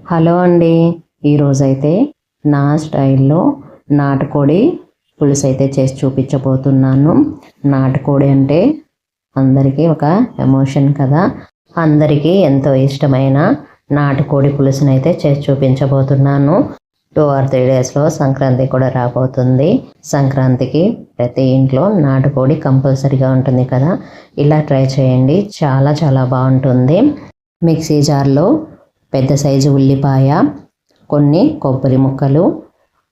Hello అండి, ఈరోజైతే నా స్టైల్లో నాటుకోడి పులుసు అయితే చేసి చూపించబోతున్నాను. నాటుకోడి అంటే అందరికీ ఒక ఎమోషన్ కదా. అందరికీ ఎంతో ఇష్టమైన నాటుకోడి పులుసుని అయితే చేసి చూపించబోతున్నాను. 2 or 3 డేస్లో సంక్రాంతి కూడా రాబోతుంది. సంక్రాంతికి ప్రతి ఇంట్లో నాటుకోడి కంపల్సరీగా ఉంటుంది కదా. ఇలా ట్రై చేయండి, చాలా చాలా బాగుంటుంది. మిక్సీ జార్లో పెద్ద సైజు ఉల్లిపాయ, కొన్ని కొబ్బరి ముక్కలు,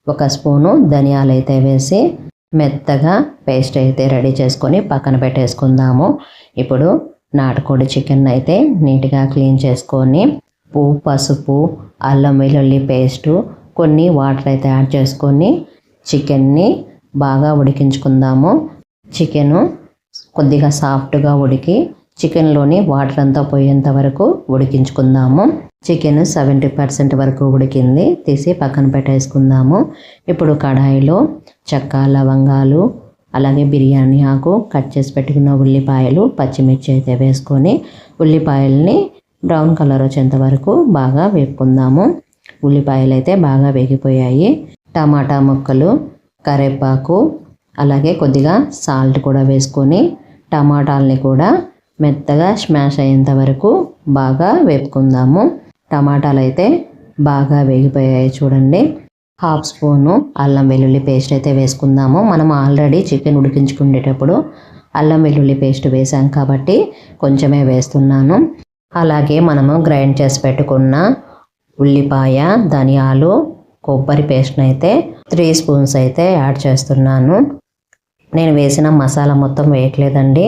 1 స్పూను ధనియాలు అయితే వేసి మెత్తగా పేస్ట్ అయితే రెడీ చేసుకొని పక్కన పెట్టేసుకుందాము. ఇప్పుడు నాటుకోడి చికెన్ అయితే నీట్గా క్లీన్ చేసుకొని ఉప్పు, పసుపు, అల్లం వెల్లుల్లి పేస్టు, కొన్ని వాటర్ అయితే యాడ్ చేసుకొని చికెన్ని బాగా ఉడికించుకుందాము. చికెను కొద్దిగా సాఫ్ట్గా ఉడికి చికెన్లోని వాటర్ అంతా పోయేంత వరకు ఉడికించుకుందాము. చికెన్ 70% వరకు ఉడికింది, తీసి పక్కన పెట్టేసుకుందాము. ఇప్పుడు కడాయిలో చెక్క, లవంగాలు, అలాగే బిర్యానీ ఆకు, కట్ చేసి పెట్టుకున్న ఉల్లిపాయలు, పచ్చిమిర్చి అయితే వేసుకొని ఉల్లిపాయల్ని బ్రౌన్ కలర్ వచ్చేంత వరకు బాగా వేపుకుందాము. ఉల్లిపాయలు అయితే బాగా వేగిపోయాయి. టమాటా ముక్కలు, కరివేపాకు, అలాగే కొద్దిగా సాల్ట్ కూడా వేసుకొని టమాటాలని కూడా మెత్తగా స్మాష్ అయ్యేంత వరకు బాగా వేపుకుందాము. టమాటాలు అయితే బాగా వేగిపోయాయి చూడండి. 1/2 స్పూను అల్లం వెల్లుల్లి పేస్ట్ అయితే వేసుకుందాము. మనం ఆల్రెడీ చికెన్ ఉడికించుకునేటప్పుడు అల్లం వెల్లుల్లి పేస్ట్ వేసాం కాబట్టి కొంచెమే వేస్తున్నాను. అలాగే మనము గ్రైండ్ చేసి పెట్టుకున్న ఉల్లిపాయ, ధనియాలు, కొబ్బరి పేస్ట్ని అయితే 3 స్పూన్స్ అయితే యాడ్ చేస్తున్నాను. నేను వేసిన మసాలా మొత్తం వేయట్లేదండి,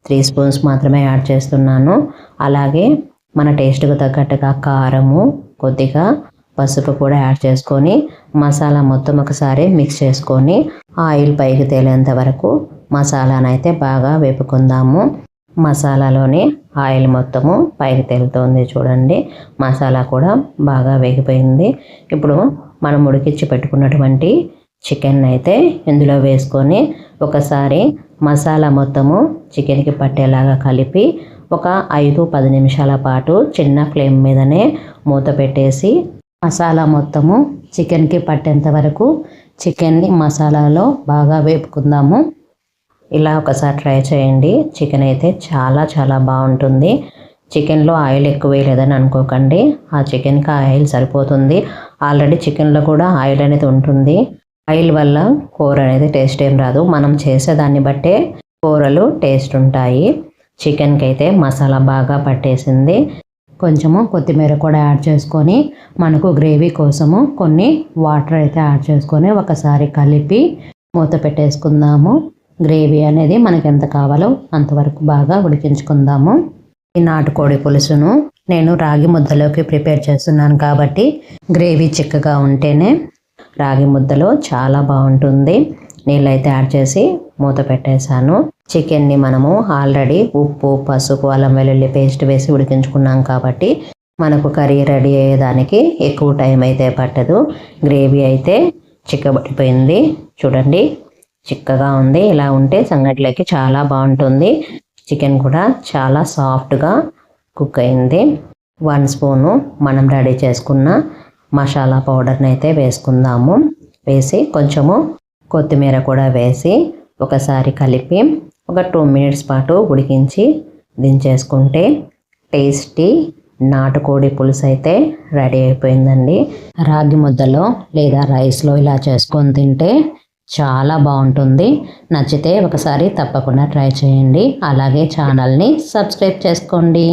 3 స్పూన్స్ మాత్రమే యాడ్ చేస్తున్నాను. అలాగే మన టేస్ట్కు తగ్గట్టుగా కారము, కొద్దిగా పసుపు కూడా యాడ్ చేసుకొని మసాలా మొత్తం ఒకసారి మిక్స్ చేసుకొని ఆయిల్ పైకి తేలేంత వరకు మసాలాను అయితే బాగా వేపుకుందాము. మసాలాలోని ఆయిల్ మొత్తము పైకి తేలుతోంది చూడండి. మసాలా కూడా బాగా వేగిపోయింది. ఇప్పుడు మనం ఉడికించి పెట్టుకున్నటువంటి చికెన్ అయితే ఇందులో వేసుకొని ఒకసారి మసాలా మొత్తము చికెన్కి పట్టేలాగా కలిపి ఒక 5-10 నిమిషాల పాటు చిన్న ఫ్లేమ్ మీదనే మూత పెట్టేసి మసాలా మొత్తము చికెన్కి పట్టేంత వరకు చికెన్ని మసాలాలో బాగా వేపుకుందాము. ఇలా ఒకసారి ట్రై చేయండి. చికెన్ అయితే చాలా చాలా బాగుంటుంది. చికెన్లో ఆయిల్ ఎక్కువ వేయలేదని అనుకోకండి, ఆ చికెన్కి ఆయిల్ సరిపోతుంది. ఆల్రెడీ చికెన్లో కూడా ఆయిల్ అనేది ఉంటుంది. ఆయిల్ వల్ల కూర అనేది టేస్ట్ ఏం రాదు. మనం చేసేదాన్ని బట్టే కూరలు టేస్ట్ ఉంటాయి. చికెన్కి అయితే మసాలా బాగా పట్టేసింది. కొంచెము కొత్తిమీర కూడా యాడ్ చేసుకొని మనకు గ్రేవీ కోసము కొన్ని వాటర్ అయితే యాడ్ చేసుకొని ఒకసారి కలిపి మూత పెట్టేసుకుందాము. గ్రేవీ అనేది మనకి ఎంత కావాలో అంతవరకు బాగా ఉడికించుకుందాము. ఈ నాటుకోడి పులుసును నేను రాగి ముద్దలోకి ప్రిపేర్ చేస్తున్నాను కాబట్టి గ్రేవీ చిక్కగా ఉంటేనే రాగి ముద్దలో చాలా బాగుంటుంది. నీళ్ళైతే యాడ్ చేసి మూత పెట్టేశాను. చికెన్ని మనము ఆల్రెడీ ఉప్పు, పసుపు, అల్లం వెల్లుల్లి పేస్ట్ వేసి ఉడికించుకున్నాం కాబట్టి మనకు కర్రీ రెడీ అయ్యేదానికి ఎక్కువ టైం అయితే పట్టదు. గ్రేవీ అయితే చిక్కబడిపోయింది చూడండి, చిక్కగా ఉంది. ఇలా ఉంటే సంగటిలోకి చాలా బాగుంటుంది. చికెన్ కూడా చాలా సాఫ్ట్గా కుక్ అయింది. 1 స్పూను మనం రెడీ చేసుకున్న మసాలా పౌడర్ని అయితే వేసుకుందాము. వేసి కొంచెము కొత్తిమీర కూడా వేసి ఒకసారి కలిపి ఒక 2 మినిట్స్ పాటు ఉడికించి దించేసుకుంటే టేస్టీ నాటుకోడి పులుసు అయితే రెడీ అయిపోయిందండి. రాగి ముద్దలో లేదా రైస్లో ఇలా చేసుకొని తింటే చాలా బాగుంటుంది. నచ్చితే ఒకసారి తప్పకుండా ట్రై చేయండి. అలాగే ఛానల్ని సబ్స్క్రైబ్ చేసుకోండి.